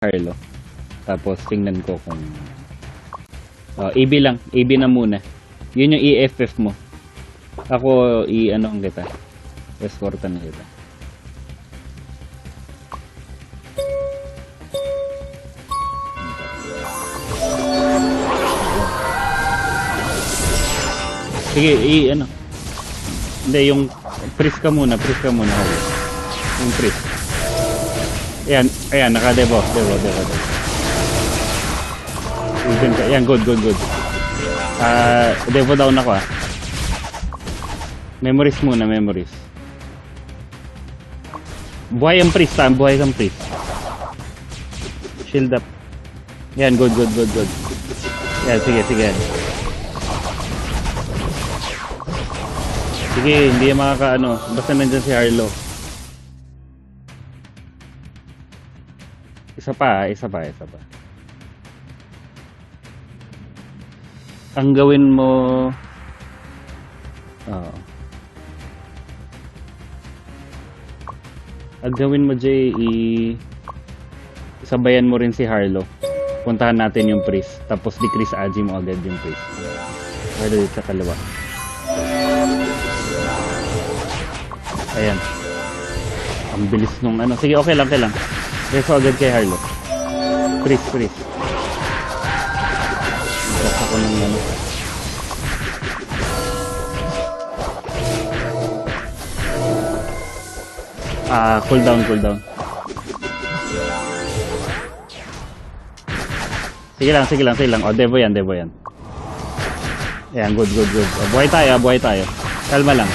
Carlo. Tapos tingnan ko kung AB lang, AB na muna. Yun yung EFF mo. Ako i-ano kita. Escortan na kita. Sige, i-ano. Hindi, yung priest ka muna, Yung priest. Ayan, naka-devo. Even ka. Ayan, good. Devo down ako ah. Memories muna. Buhay ang priest, buhay kang priest. Shield up. Ayan, good. Ayan, sige. Sige, hindi yan makakaano. Basta nandyan si Harlo. Isa pa. Ang gawin mo Jay, isabayan mo rin si Harlo. Puntahan natin yung priest. Tapos decrease agi mo agad yung priest. Harlo dito sa kaliwa. Ayan. Ang bilis nung ano. Sige, okay lang. Reso agad kay Harlo. Priest. Tapos ako ng ano. Cool down. Sige lang. Devo yan. Ayan, good. Buhay tayo. Kalma lang.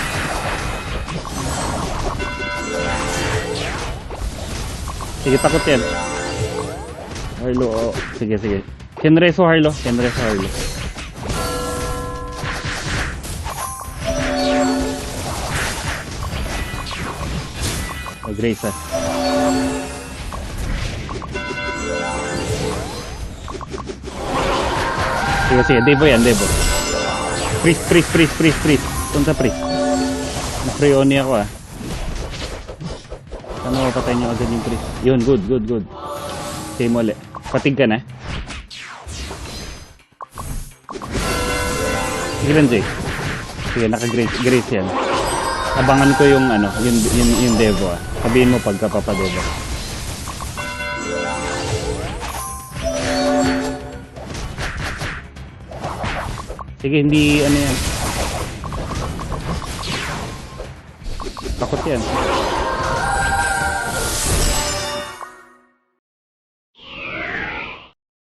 Sige, takot yan. Harlo, sige. Kenreso Harlo. Grace ah. Sige, Devo yan. Priest. Punta priest. Na-freoni ako ah. Ano, patay nyo agad yung priest. Yun, good. Okay, muli. Patig ka na. Sige lang, Jay. Sige, naka-grace yan. Abangan ko yung ano, yung Devo ah. Sabihin mo pagka papadevo. Sige, hindi ano yan. Takot yan.